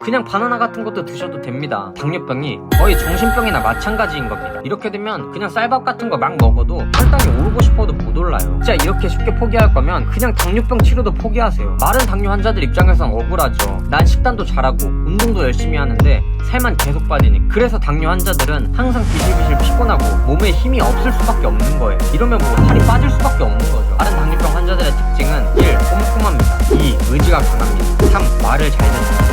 그냥 바나나 같은 것도 드셔도 됩니다. 당뇨병이 거의 정신병이나 마찬가지인 겁니다. 이렇게 되면 그냥 쌀밥 같은 거 막 먹어도 혈당이 오르고 싶어도 못 올라요. 진짜 이렇게 쉽게 포기할 거면 그냥 당뇨병 치료도 포기하세요. 마른 당뇨 환자들 입장에선 억울하죠. 난 식단도 잘하고 운동도 열심히 하는데 살만 계속 빠지니. 그래서 당뇨 환자들은 항상 비실비실 피곤하고 몸에 힘이 없을 수밖에 없는 거예요. 이러면 뭐 살이 빠질 수밖에 없는 거죠. 마른 당뇨병 환자들의 특징은 1. 꼼꼼합니다. 2. 의지가 강합니다. 3. 말을 잘 듣습니다.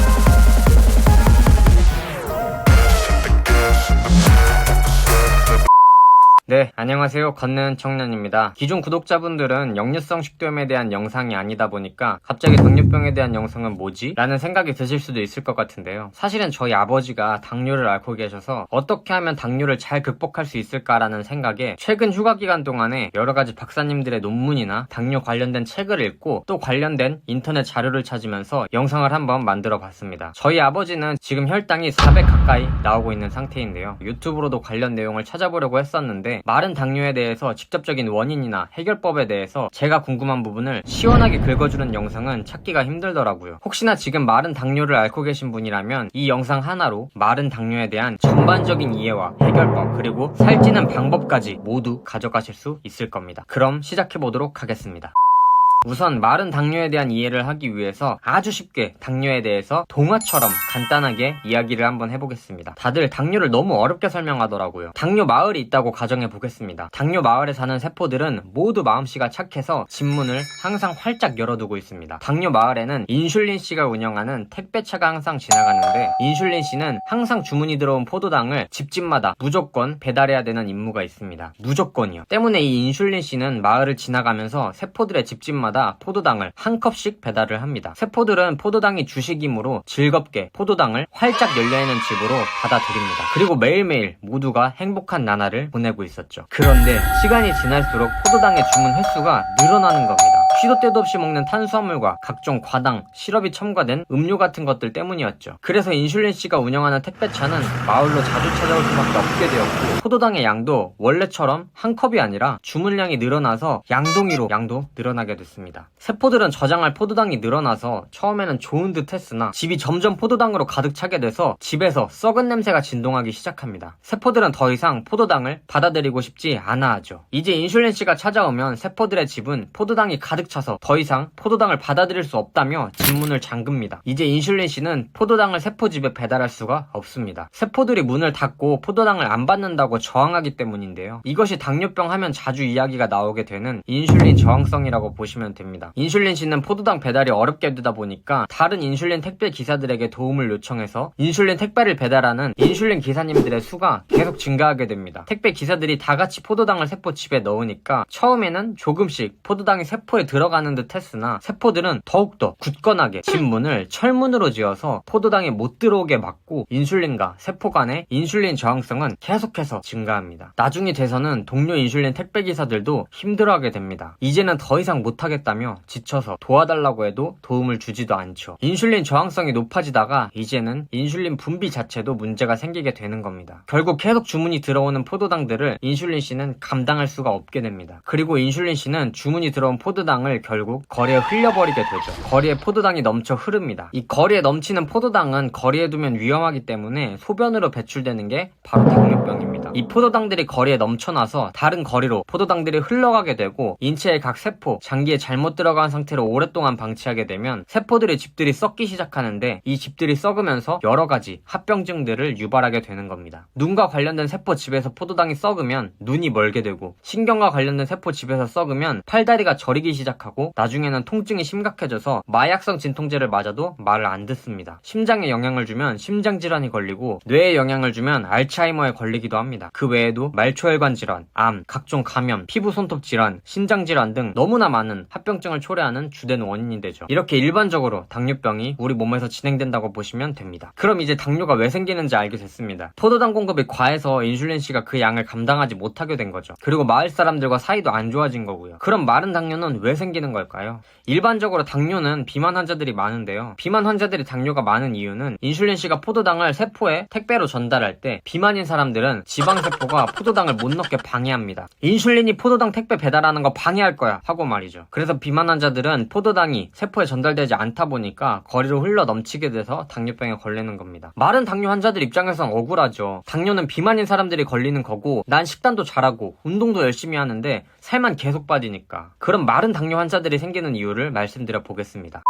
네, 안녕하세요. 걷는 청년입니다. 기존 구독자분들은 역류성 식도염에 대한 영상이 아니다 보니까 갑자기 당뇨병에 대한 영상은 뭐지? 라는 생각이 드실 수도 있을 것 같은데요. 사실은 저희 아버지가 당뇨를 앓고 계셔서 어떻게 하면 당뇨를 잘 극복할 수 있을까라는 생각에 최근 휴가 기간 동안에 여러가지 박사님들의 논문이나 당뇨 관련된 책을 읽고 또 관련된 인터넷 자료를 찾으면서 영상을 한번 만들어 봤습니다. 저희 아버지는 지금 혈당이 400 가까이 나오고 있는 상태인데요. 유튜브로도 관련 내용을 찾아보려고 했었는데 마른 당뇨에 대해서 직접적인 원인이나 해결법에 대해서 제가 궁금한 부분을 시원하게 긁어주는 영상은 찾기가 힘들더라고요. 혹시나 지금 마른 당뇨를 앓고 계신 분이라면 이 영상 하나로 마른 당뇨에 대한 전반적인 이해와 해결법 그리고 살찌는 방법까지 모두 가져가실 수 있을 겁니다. 그럼 시작해보도록 하겠습니다. 우선 마른 당뇨에 대한 이해를 하기 위해서 아주 쉽게 당뇨에 대해서 동화처럼 간단하게 이야기를 한번 해보겠습니다. 다들 당뇨를 너무 어렵게 설명하더라고요. 당뇨 마을이 있다고 가정해 보겠습니다. 당뇨 마을에 사는 세포들은 모두 마음씨가 착해서 집문을 항상 활짝 열어두고 있습니다. 당뇨 마을에는 인슐린 씨가 운영하는 택배차가 항상 지나가는데 인슐린 씨는 항상 주문이 들어온 포도당을 집집마다 무조건 배달해야 되는 임무가 있습니다. 무조건이요. 때문에 이 인슐린 씨는 마을을 지나가면서 세포들의 집집마다 포도당을 한 컵씩 배달을 합니다. 세포들은 포도당이 주식이므로 즐겁게 포도당을 활짝 열려있는 집으로 받아들입니다. 그리고 매일매일 모두가 행복한 나날을 보내고 있었죠. 그런데 시간이 지날수록 포도당의 주문 횟수가 늘어나는 겁니다. 시도 때도 없이 먹는 탄수화물과 각종 과당, 시럽이 첨가된 음료 같은 것들 때문이었죠. 그래서 인슐린 씨가 운영하는 택배차는 마을로 자주 찾아올 수밖에 없게 되었고 포도당의 양도 원래처럼 한 컵이 아니라 주문량이 늘어나서 양동이로 양도 늘어나게 됐습니다. 세포들은 저장할 포도당이 늘어나서 처음에는 좋은 듯 했으나 집이 점점 포도당으로 가득 차게 돼서 집에서 썩은 냄새가 진동하기 시작합니다. 세포들은 더 이상 포도당을 받아들이고 싶지 않아 하죠. 이제 인슐린 씨가 찾아오면 세포들의 집은 포도당이 가득 차서 더 이상 포도당을 받아들일 수 없다며 집문을 잠급니다. 이제 인슐린 씨는 포도당을 세포 집에 배달할 수가 없습니다. 세포들이 문을 닫고 포도당을 안 받는다고 저항하기 때문인데요. 이것이 당뇨병 하면 자주 이야기가 나오게 되는 인슐린 저항성이라고 보시면 됩니다. 인슐린 씨는 포도당 배달이 어렵게 되다 보니까 다른 인슐린 택배 기사들에게 도움을 요청해서 인슐린 택배를 배달하는 인슐린 기사님들의 수가 계속 증가하게 됩니다. 택배 기사들이 다 같이 포도당을 세포 집에 넣으니까 처음에는 조금씩 포도당이 세포에 들어가는 듯 했으나 세포들은 더욱더 굳건하게 집문을 철문으로 지어서 포도당이 못 들어오게 막고 인슐린과 세포 간의 인슐린 저항성은 계속해서 증가합니다. 나중이 돼서는 동료 인슐린 택배 기사들도 힘들어하게 됩니다. 이제는 더 이상 못하겠다며 지쳐서 도와달라고 해도 도움을 주지도 않죠. 인슐린 저항성이 높아지다가 이제는 인슐린 분비 자체도 문제가 생기게 되는 겁니다. 결국 계속 주문이 들어오는 포도당들을 인슐린 씨는 감당할 수가 없게 됩니다. 그리고 인슐린 씨는 주문이 들어온 포도당을 결국 거리에 흘려버리게 되죠. 거리에 포도당이 넘쳐 흐릅니다. 이 거리에 넘치는 포도당은 거리에 두면 위험하기 때문에 소변으로 배출되는 게 바로 당뇨병입니다. 이 포도당들이 거리에 넘쳐나서 다른 거리로 포도당들이 흘러가게 되고 인체의 각 세포, 장기에 잘못 들어간 상태로 오랫동안 방치하게 되면 세포들의 집들이 썩기 시작하는데 이 집들이 썩으면서 여러가지 합병증들을 유발하게 되는 겁니다. 눈과 관련된 세포 집에서 포도당이 썩으면 눈이 멀게 되고 신경과 관련된 세포 집에서 썩으면 팔다리가 저리기 시작하고 나중에는 통증이 심각해져서 마약성 진통제를 맞아도 말을 안 듣습니다. 심장에 영향을 주면 심장질환이 걸리고 뇌에 영향을 주면 알츠하이머에 걸리기도 합니다. 그 외에도 말초혈관 질환, 암, 각종 감염, 피부 손톱 질환, 신장 질환 등 너무나 많은 합병증을 초래하는 주된 원인이 되죠. 이렇게 일반적으로 당뇨병이 우리 몸에서 진행된다고 보시면 됩니다. 그럼 이제 당뇨가 왜 생기는지 알게 됐습니다. 포도당 공급이 과해서 인슐린 씨가 그 양을 감당하지 못하게 된 거죠. 그리고 마을 사람들과 사이도 안 좋아진 거고요. 그럼 마른 당뇨는 왜 왜 생기는 걸까요? 일반적으로 당뇨는 비만 환자들이 많은데요. 비만 환자들이 당뇨가 많은 이유는 인슐린씨가 포도당을 세포에 택배로 전달할 때 비만인 사람들은 지방세포가 포도당을 못 넣게 방해합니다. 인슐린이 포도당 택배 배달하는 거 방해할 거야 하고 말이죠. 그래서 비만 환자들은 포도당이 세포에 전달되지 않다 보니까 거리로 흘러 넘치게 돼서 당뇨병에 걸리는 겁니다. 마른 당뇨 환자들 입장에선 억울하죠. 당뇨는 비만인 사람들이 걸리는 거고 난 식단도 잘하고 운동도 열심히 하는데 살만 계속 빠지니까. 그럼 마른 당뇨 환자들이 생기는 이유를 말씀드려 보겠습니다.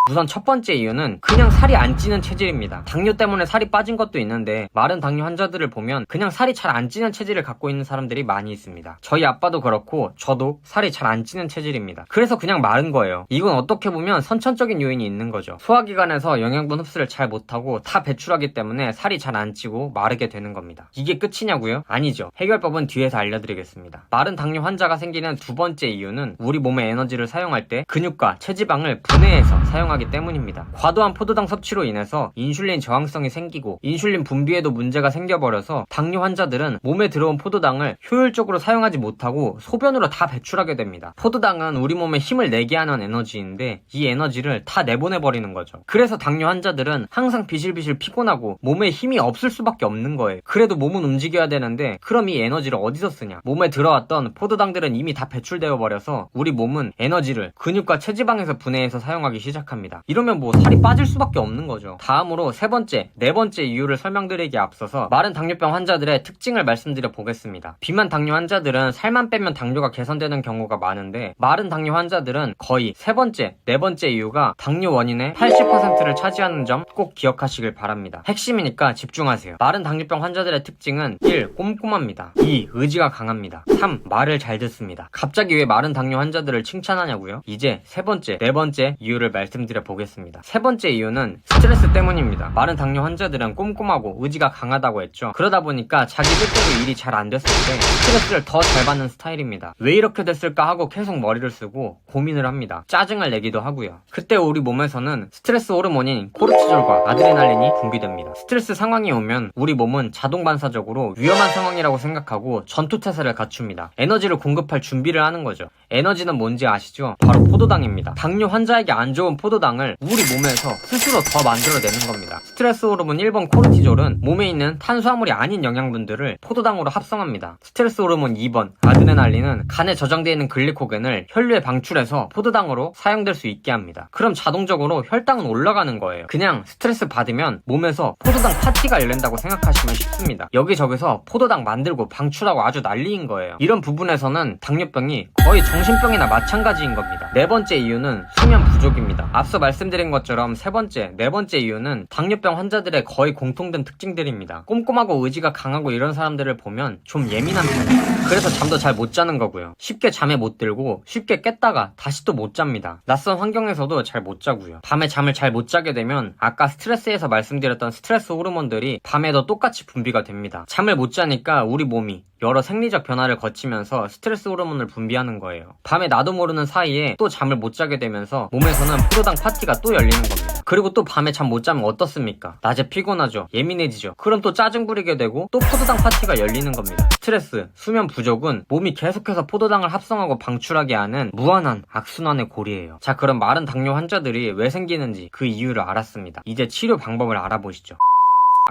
우선 첫 번째 이유는 그냥 살이 안 찌는 체질입니다. 당뇨 때문에 살이 빠진 것도 있는데 마른 당뇨 환자들을 보면 그냥 살이 잘 안 찌는 체질을 갖고 있는 사람들이 많이 있습니다. 저희 아빠도 그렇고 저도 살이 잘 안 찌는 체질입니다. 그래서 그냥 마른 거예요. 이건 어떻게 보면 선천적인 요인이 있는 거죠. 소화기관에서 영양분 흡수를 잘 못하고 다 배출하기 때문에 살이 잘 안 찌고 마르게 되는 겁니다. 이게 끝이냐고요? 아니죠. 해결법은 뒤에서 알려드리겠습니다. 마른 당뇨 환자가 생기는 두 번째 이유는 우리 몸의 에너지를 사용할 때 근육과 체지방을 분해해서 사용하기 때문입니다. 과도한 포도당 섭취로 인해서 인슐린 저항성이 생기고 인슐린 분비에도 문제가 생겨버려서 당뇨 환자들은 몸에 들어온 포도당을 효율적으로 사용하지 못하고 소변으로 다 배출하게 됩니다. 포도당은 우리 몸에 힘을 내게 하는 에너지인데 이 에너지를 다 내보내버리는 거죠. 그래서 당뇨 환자들은 항상 비실비실 피곤하고 몸에 힘이 없을 수밖에 없는 거예요. 그래도 몸은 움직여야 되는데 그럼 이 에너지를 어디서 쓰냐? 몸에 들어왔던 포도당들은 이미 다 배출되어 버려서 우리 몸은 에너지를 근육과 체지방에서 분해해서 사용하기 시작합니다. 이러면 뭐 살이 빠질 수밖에 없는 거죠. 다음으로 세 번째, 네 번째 이유를 설명드리기에 앞서서 마른 당뇨병 환자들의 특징을 말씀드려 보겠습니다. 비만 당뇨 환자들은 살만 빼면 당뇨가 개선되는 경우가 많은데 마른 당뇨 환자들은 거의 세 번째, 네 번째 이유가 당뇨 원인의 80%를 차지하는 점 꼭 기억하시길 바랍니다. 핵심이니까 집중하세요. 마른 당뇨병 환자들의 특징은 1. 꼼꼼합니다. 2. 의지가 강합니다. 3. 말을 잘 듣습니다. 갑자기 왜 마른 당뇨 환자들을 칭찬하냐고요? 이제 세 번째, 네 번째 이유를 말씀드려 보겠습니다. 세 번째 이유는 스트레스 때문입니다. 마른 당뇨 환자들은 꼼꼼하고 의지가 강하다고 했죠. 그러다 보니까 자기 뜻대로 일이 잘 안 됐을 때 스트레스를 더 잘 받는 스타일입니다. 왜 이렇게 됐을까 하고 계속 머리를 쓰고 고민을 합니다. 짜증을 내기도 하고요. 그때 우리 몸에서는 스트레스 호르몬인 코르티졸과 아드레날린이 분비됩니다. 스트레스 상황이 오면 우리 몸은 자동 반사적으로 위험한 상황이라고 생각하고 전투태세를 갖춥니다. 에너지를 공급할 준비를 하는 거죠. 에너지는 뭔지 아시죠? 바로 포도당입니다. 당뇨 환자에게 안 좋은 포도당을 우리 몸에서 스스로 더 만들어내는 겁니다. 스트레스 호르몬 1번 코르티졸은 몸에 있는 탄수화물이 아닌 영양분들을 포도당으로 합성합니다. 스트레스 호르몬 2번 아드레날린은 간에 저장되어 있는 글리코겐을 혈류에 방출해서 포도당으로 사용될 수 있게 합니다. 그럼 자동적으로 혈당은 올라가는 거예요. 그냥 스트레스 받으면 몸에서 포도당 파티가 열린다고 생각하시면 쉽습니다. 여기저기서 포도당 만들고 방출하고 아주 난리인 거예요. 이런 부분에서는 당뇨병이 거의 정신병이나 마찬가지인 겁니다. 네 번째 이유는 수면 부족입니다. 앞서 말씀드린 것처럼 세 번째, 네 번째 이유는 당뇨병 환자들의 거의 공통된 특징들입니다. 꼼꼼하고 의지가 강하고 이런 사람들을 보면 좀 예민한 편이에요. 그래서 잠도 잘 못 자는 거고요. 쉽게 잠에 못 들고 쉽게 깼다가 다시 또 못 잡니다. 낯선 환경에서도 잘 못 자고요. 밤에 잠을 잘 못 자게 되면 아까 스트레스에서 말씀드렸던 스트레스 호르몬들이 밤에도 똑같이 분비가 됩니다. 잠을 못 자니까 우리 몸이 여러 생리적 변화를 거치면서 스트레스 호르몬을 분비하는 거예요. 밤에 나도 모르는 사이에 또 잠을 못 자게 되면서 몸에서는 포도당 파티가 또 열리는 겁니다. 그리고 또 밤에 잠 못 자면 어떻습니까? 낮에 피곤하죠. 예민해지죠. 그럼 또 짜증 부리게 되고 또 포도당 파티가 열리는 겁니다. 스트레스, 수면 부족은 몸이 계속해서 포도당을 합성하고 방출하게 하는 무한한 악순환의 고리예요. 자, 그럼 마른 당뇨 환자들이 왜 생기는지 그 이유를 알았습니다. 이제 치료 방법을 알아보시죠.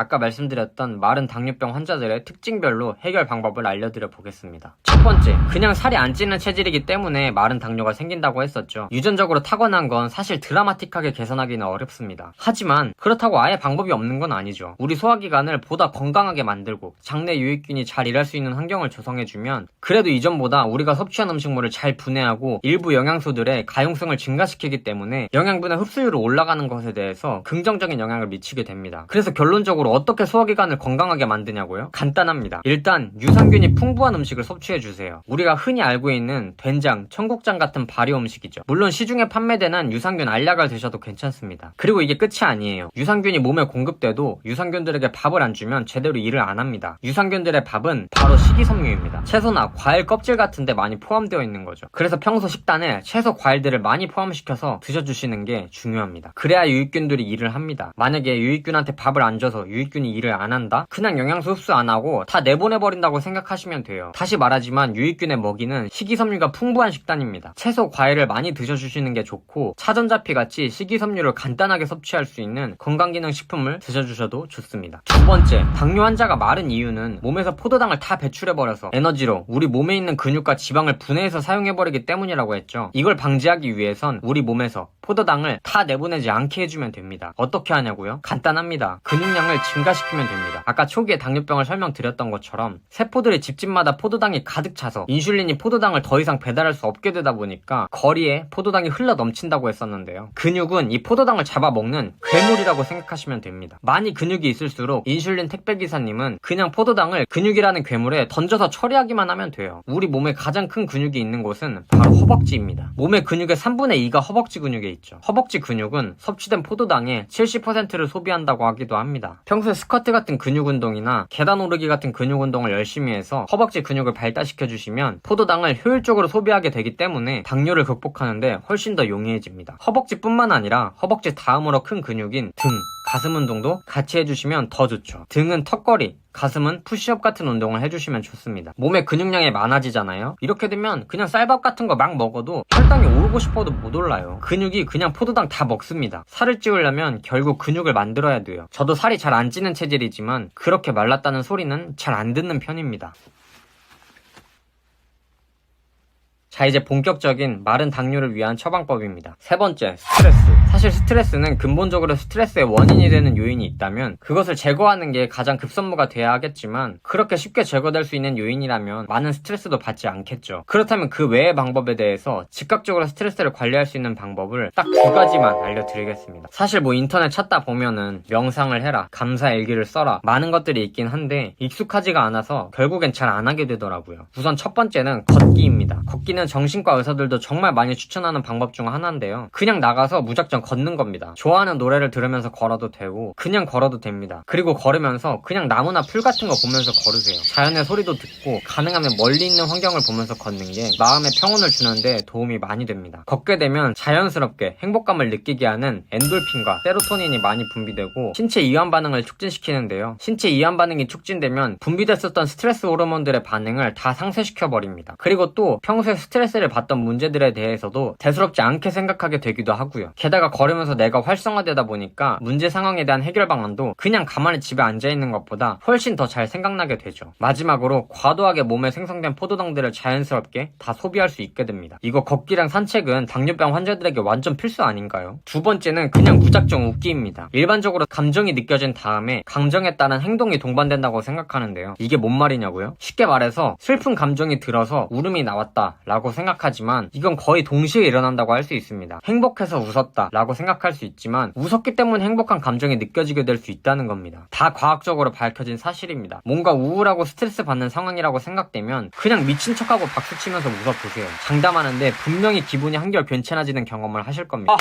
아까 말씀드렸던 마른 당뇨병 환자들의 특징별로 해결 방법을 알려드려 보겠습니다. 첫 번째, 그냥 살이 안 찌는 체질이기 때문에 마른 당뇨가 생긴다고 했었죠. 유전적으로 타고난 건 사실 드라마틱하게 개선하기는 어렵습니다. 하지만 그렇다고 아예 방법이 없는 건 아니죠. 우리 소화기관을 보다 건강하게 만들고 장내 유익균이 잘 일할 수 있는 환경을 조성해주면 그래도 이전보다 우리가 섭취한 음식물을 잘 분해하고 일부 영양소들의 가용성을 증가시키기 때문에 영양분의 흡수율이 올라가는 것에 대해서 긍정적인 영향을 미치게 됩니다. 그래서 결론적으로 어떻게 소화기관을 건강하게 만드냐고요? 간단합니다. 일단 유산균이 풍부한 음식을 섭취해주세요. 우리가 흔히 알고 있는 된장, 청국장 같은 발효 음식이죠. 물론 시중에 판매되는 유산균 알약을 드셔도 괜찮습니다. 그리고 이게 끝이 아니에요. 유산균이 몸에 공급돼도 유산균들에게 밥을 안 주면 제대로 일을 안 합니다. 유산균들의 밥은 바로 식이섬유입니다. 채소나 과일 껍질 같은 데 많이 포함되어 있는 거죠. 그래서 평소 식단에 채소, 과일들을 많이 포함시켜서 드셔주시는 게 중요합니다. 그래야 유익균들이 일을 합니다. 만약에 유익균한테 밥을 안 줘서 유익균이 일을 안 한다? 그냥 영양소 흡수 안 하고 다 내보내버린다고 생각하시면 돼요. 다시 말하지만 유익균에 먹이는 식이섬유가 풍부한 식단입니다. 채소, 과일을 많이 드셔주시는 게 좋고 차전자피 같이 식이섬유를 간단하게 섭취할 수 있는 건강기능식품을 드셔주셔도 좋습니다. 두 번째, 당뇨 환자가 마른 이유는 몸에서 포도당을 다 배출해버려서 에너지로 우리 몸에 있는 근육과 지방을 분해해서 사용해버리기 때문이라고 했죠. 이걸 방지하기 위해선 우리 몸에서 포도당을 다 내보내지 않게 해주면 됩니다. 어떻게 하냐고요? 간단합니다. 근육량을 증가시키면 됩니다. 아까 초기에 당뇨병을 설명드렸던 것처럼 세포들의 집집마다 포도당이 가득 차서 인슐린이 포도당을 더 이상 배달할 수 없게 되다 보니까 거리에 포도당이 흘러 넘친다고 했었는데요. 근육은 이 포도당을 잡아먹는 괴물이라고 생각하시면 됩니다. 많이 근육이 있을수록 인슐린 택배기사님은 그냥 포도당을 근육이라는 괴물에 던져서 처리하기만 하면 돼요. 우리 몸에 가장 큰 근육이 있는 곳은 바로 허벅지입니다. 몸의 근육의 3분의 2가 허벅지 근육에 있죠. 허벅지 근육은 섭취된 포도당의 70%를 소비한다고 하기도 합니다. 평소에 스쿼트 같은 근육 운동이나 계단 오르기 같은 근육 운동을 열심히 해서 허벅지 근육을 발달시켜주시면 포도당을 효율적으로 소비하게 되기 때문에 당뇨를 극복하는데 훨씬 더 용이해집니다. 허벅지뿐만 아니라 허벅지 다음으로 큰 근육인 등, 가슴 운동도 같이 해주시면 더 좋죠. 등은 턱걸이, 가슴은 푸시업 같은 운동을 해주시면 좋습니다. 몸에 근육량이 많아지잖아요. 이렇게 되면 그냥 쌀밥 같은 거 막 먹어도 혈당이 오르고 싶어도 못 올라요. 근육이 그냥 포도당 다 먹습니다. 살을 찌우려면 결국 근육을 만들어야 돼요. 저도 살이 잘 안 찌는 체질이지만 그렇게 말랐다는 소리는 잘 안 듣는 편입니다. 자, 이제 본격적인 마른 당뇨를 위한 처방법입니다. 세 번째, 스트레스. 사실 스트레스는 근본적으로 스트레스의 원인이 되는 요인이 있다면 그것을 제거하는 게 가장 급선무가 돼야 하겠지만 그렇게 쉽게 제거될 수 있는 요인이라면 많은 스트레스도 받지 않겠죠. 그렇다면 그 외의 방법에 대해서 즉각적으로 스트레스를 관리할 수 있는 방법을 딱 두 가지만 알려드리겠습니다. 사실 인터넷 찾다 보면은 명상을 해라, 감사 일기를 써라, 많은 것들이 있긴 한데 익숙하지가 않아서 결국엔 잘 안 하게 되더라고요. 우선 첫 번째는 걷기입니다. 걷기는 정신과 의사들도 정말 많이 추천하는 방법 중 하나인데요. 그냥 나가서 무작정 걷는 겁니다. 좋아하는 노래를 들으면서 걸어도 되고 그냥 걸어도 됩니다. 그리고 걸으면서 그냥 나무나 풀 같은 거 보면서 걸으세요. 자연의 소리도 듣고 가능하면 멀리 있는 환경을 보면서 걷는 게 마음에 평온을 주는데 도움이 많이 됩니다. 걷게 되면 자연스럽게 행복감을 느끼게 하는 엔돌핀과 세로토닌이 많이 분비되고 신체 이완 반응을 촉진시키는데요. 신체 이완 반응이 촉진되면 분비됐었던 스트레스 호르몬들의 반응을 다 상쇄시켜버립니다. 그리고 또 평소에 스트레스를 받던 문제들에 대해서도 대수롭지 않게 생각하게 되기도 하고요. 게다가 걸으면서 내가 활성화되다 보니까 문제 상황에 대한 해결 방안도 그냥 가만히 집에 앉아있는 것보다 훨씬 더 잘 생각나게 되죠. 마지막으로 과도하게 몸에 생성된 포도당들을 자연스럽게 다 소비할 수 있게 됩니다. 이거 걷기랑 산책은 당뇨병 환자들에게 완전 필수 아닌가요? 두 번째는 그냥 무작정 웃기입니다. 일반적으로 감정이 느껴진 다음에 감정에 따른 행동이 동반된다고 생각하는데요. 이게 뭔 말이냐고요? 쉽게 말해서 슬픈 감정이 들어서 울음이 나왔다 라고 생각하지만 이건 거의 동시에 일어난다고 할 수 있습니다. 행복해서 웃었다 라고 생각할 수 있지만 웃었기 때문에 행복한 감정이 느껴지게 될 수 있다는 겁니다. 다 과학적으로 밝혀진 사실입니다. 뭔가 우울하고 스트레스 받는 상황이라고 생각되면 그냥 미친 척하고 박수치면서 웃어보세요. 장담하는데 분명히 기분이 한결 괜찮아지는 경험을 하실 겁니다.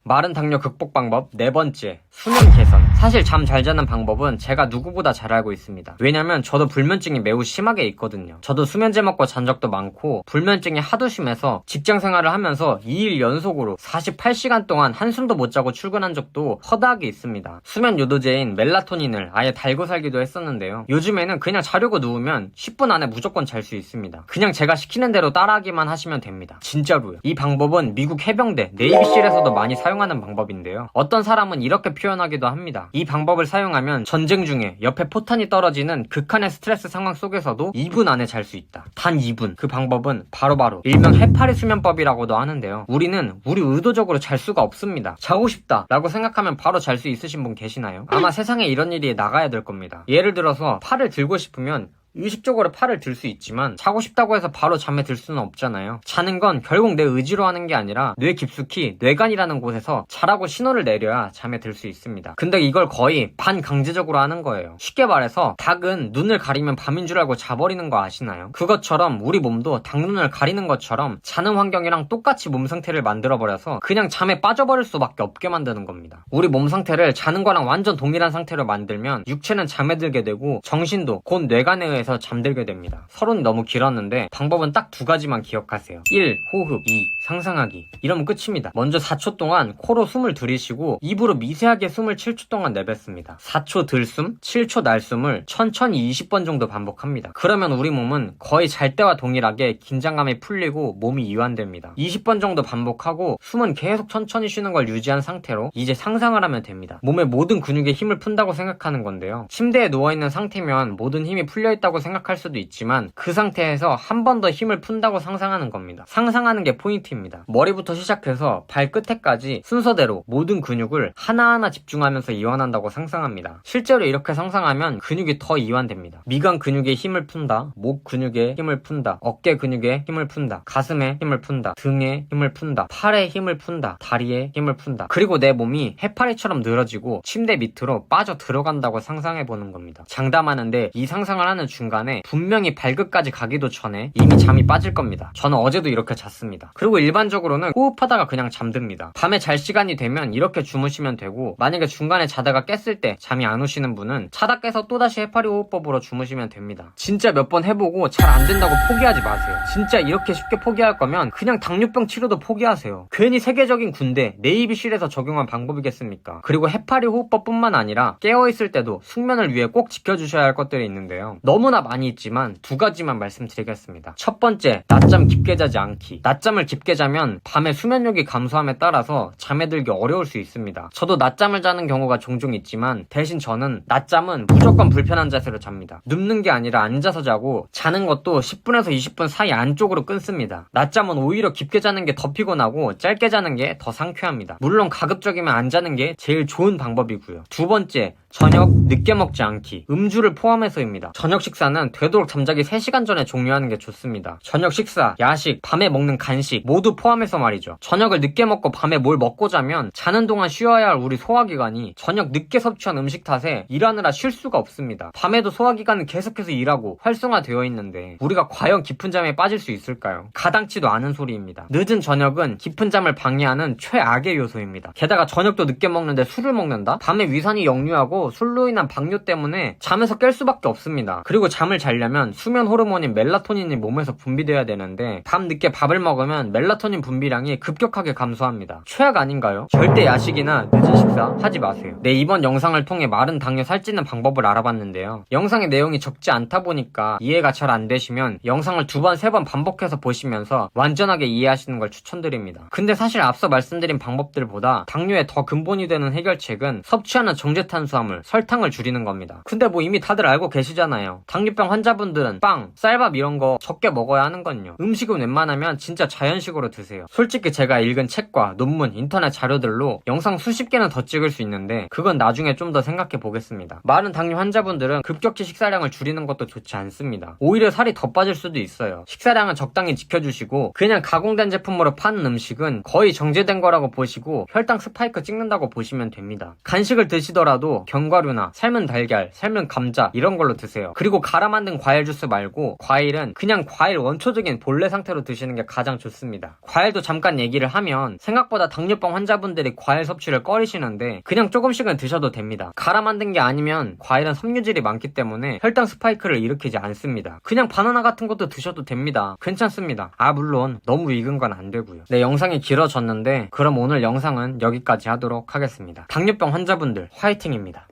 마른 당뇨 극복 방법 네 번째, 수면 개선. 사실 잠 잘 자는 방법은 제가 누구보다 잘 알고 있습니다. 왜냐면 저도 불면증이 매우 심하게 있거든요. 저도 수면제 먹고 잔 적도 많고 불면증이 하도 심해서 직장 생활을 하면서 2일 연속으로 48시간 동안 한숨도 못 자고 출근한 적도 허다하게 있습니다. 수면 요도제인 멜라토닌을 아예 달고 살기도 했었는데요. 요즘에는 그냥 자려고 누우면 10분 안에 무조건 잘 수 있습니다. 그냥 제가 시키는 대로 따라하기만 하시면 됩니다. 진짜로요. 이 방법은 미국 해병대 네이비실에서도 많이 사용하는 방법인데요. 어떤 사람은 이렇게 표현하기도 합니다. 이 방법을 사용하면 전쟁 중에 옆에 포탄이 떨어지는 극한의 스트레스 상황 속에서도 2분 안에 잘 수 있다. 단 2분. 그 방법은 바로 일명 해파리 수면법이라고도 하는데요. 우리는 의도적으로 잘 수가 없습니다. 자고 싶다 라고 생각하면 바로 잘 수 있으신 분 계시나요? 아마 세상에 이런 일이 나가야 될 겁니다. 예를 들어서 팔을 들고 싶으면 의식적으로 팔을 들 수 있지만 자고 싶다고 해서 바로 잠에 들 수는 없잖아요. 자는 건 결국 내 의지로 하는 게 아니라 뇌 깊숙이 뇌관이라는 곳에서 자라고 신호를 내려야 잠에 들 수 있습니다. 근데 이걸 거의 반강제적으로 하는 거예요. 쉽게 말해서 닭은 눈을 가리면 밤인 줄 알고 자버리는 거 아시나요? 그것처럼 우리 몸도 닭눈을 가리는 것처럼 자는 환경이랑 똑같이 몸 상태를 만들어버려서 그냥 잠에 빠져버릴 수밖에 없게 만드는 겁니다. 우리 몸 상태를 자는 거랑 완전 동일한 상태로 만들면 육체는 잠에 들게 되고 정신도 곧 뇌관에 의해서 상황에서 잠들게 됩니다. 서론이 너무 길었는데 방법은 딱 두 가지만 기억하세요. 1. 호흡. 2. 상상하기. 이러면 끝입니다. 먼저 4초 동안 코로 숨을 들이쉬고 입으로 미세하게 숨을 7초 동안 내뱉습니다. 4초 들숨, 7초 날숨을 천천히 20번 정도 반복합니다. 그러면 우리 몸은 거의 잘 때와 동일하게 긴장감이 풀리고 몸이 이완됩니다. 20번 정도 반복하고 숨은 계속 천천히 쉬는 걸 유지한 상태로 이제 상상을 하면 됩니다. 몸의 모든 근육에 힘을 푼다고 생각하는 건데요. 침대에 누워있는 상태면 모든 힘이 풀려있다고 생각할 수도 있지만 그 상태에서 한 번 더 힘을 푼다고 상상하는 겁니다. 상상하는 게 포인트입니다. 머리부터 시작해서 발끝에까지 순서대로 모든 근육을 하나하나 집중하면서 이완한다고 상상합니다. 실제로 이렇게 상상하면 근육이 더 이완됩니다. 미간 근육에 힘을 푼다, 목 근육에 힘을 푼다, 어깨 근육에 힘을 푼다, 가슴에 힘을 푼다, 등에 힘을 푼다, 팔에 힘을 푼다, 다리에 힘을 푼다. 그리고 내 몸이 해파리처럼 늘어지고 침대 밑으로 빠져 들어간다고 상상해보는 겁니다. 장담하는데 이 상상을 하는 중간에 분명히 발끝까지 가기도 전에 이미 잠이 빠질 겁니다. 저는 어제도 이렇게 잤습니다. 그리고 일반적으로는 호흡하다가 그냥 잠듭니다. 밤에 잘 시간이 되면 이렇게 주무시면 되고, 만약에 중간에 자다가 깼을 때 잠이 안 오시는 분은 자다 깨서 또다시 해파리 호흡법으로 주무시면 됩니다. 진짜 몇 번 해보고 잘 안 된다고 포기하지 마세요. 진짜 이렇게 쉽게 포기할 거면 그냥 당뇨병 치료도 포기하세요. 괜히 세계적인 군대 네이비실에서 적용한 방법이겠습니까? 그리고 해파리 호흡법뿐만 아니라 깨어있을 때도 숙면을 위해 꼭 지켜주셔야 할 것들이 있는데요. 너무나 많이 있지만 두 가지만 말씀드리겠습니다. 첫 번째, 낮잠 깊게 자지 않기. 낮잠을 깊게 자면 밤에 수면력이 감소함에 따라서 잠에 들기 어려울 수 있습니다. 저도 낮잠을 자는 경우가 종종 있지만 대신 저는 낮잠은 무조건 불편한 자세로 잡니다. 눕는 게 아니라 앉아서 자고, 자는 것도 10분에서 20분 사이 안쪽으로 끊습니다. 낮잠은 오히려 깊게 자는 게 더 피곤하고 짧게 자는 게 더 상쾌합니다. 물론 가급적이면 안 자는 게 제일 좋은 방법이고요. 두 번째, 저녁 늦게 먹지 않기. 음주를 포함해서입니다. 저녁 식사는 되도록 잠자기 3시간 전에 종료하는 게 좋습니다. 저녁 식사, 야식, 밤에 먹는 간식 모두 포함해서 말이죠. 저녁을 늦게 먹고 밤에 뭘 먹고 자면 자는 동안 쉬어야 할 우리 소화기관이 저녁 늦게 섭취한 음식 탓에 일하느라 쉴 수가 없습니다. 밤에도 소화기관은 계속해서 일하고 활성화되어 있는데 우리가 과연 깊은 잠에 빠질 수 있을까요? 가당치도 않은 소리입니다. 늦은 저녁은 깊은 잠을 방해하는 최악의 요소입니다. 게다가 저녁도 늦게 먹는데 술을 먹는다? 밤에 위산이 역류하고 술로 인한 방뇨 때문에 잠에서 깰 수밖에 없습니다. 그리고 잠을 자려면 수면 호르몬인 멜라토닌이 몸에서 분비돼야 되는데 밤 늦게 밥을 먹으면 멜라토닌 분비량이 급격하게 감소합니다. 최악 아닌가요? 절대 야식이나 늦은 식사 하지 마세요. 네, 이번 영상을 통해 마른 당뇨 살찌는 방법을 알아봤는데요. 영상의 내용이 적지 않다 보니까 이해가 잘 안 되시면 영상을 2번, 3번 반복해서 보시면서 완전하게 이해하시는 걸 추천드립니다. 근데 사실 앞서 말씀드린 방법들보다 당뇨의 더 근본이 되는 해결책은 섭취하는 정제탄수화물, 설탕을 줄이는 겁니다. 근데 뭐 이미 다들 알고 계시잖아요. 당뇨병 환자분들은 빵, 쌀밥 이런 거 적게 먹어야 하는 건요. 음식은 웬만하면 진짜 자연식으로 드세요. 솔직히 제가 읽은 책과 논문, 인터넷 자료들로 영상 수십 개는 더 찍을 수 있는데 그건 나중에 좀 더 생각해 보겠습니다. 마른 당뇨 환자분들은 급격히 식사량을 줄이는 것도 좋지 않습니다. 오히려 살이 더 빠질 수도 있어요. 식사량은 적당히 지켜주시고 그냥 가공된 제품으로 파는 음식은 거의 정제된 거라고 보시고 혈당 스파이크 찍는다고 보시면 됩니다. 간식을 드시더라도 견과류나 삶은 달걀, 삶은 감자 이런 걸로 드세요. 그리고 갈아 만든 과일 주스 말고 과일은 그냥 과일 원초적인 본래 상태로 드시는 게 가장 좋습니다. 과일도 잠깐 얘기를 하면 생각보다 당뇨병 환자분들이 과일 섭취를 꺼리시는데 그냥 조금씩은 드셔도 됩니다. 갈아 만든 게 아니면 과일은 섬유질이 많기 때문에 혈당 스파이크를 일으키지 않습니다. 그냥 바나나 같은 것도 드셔도 됩니다. 괜찮습니다. 물론 너무 익은 건 안 되고요. 네, 영상이 길어졌는데 그럼 오늘 영상은 여기까지 하도록 하겠습니다. 당뇨병 환자분들 화이팅입니다.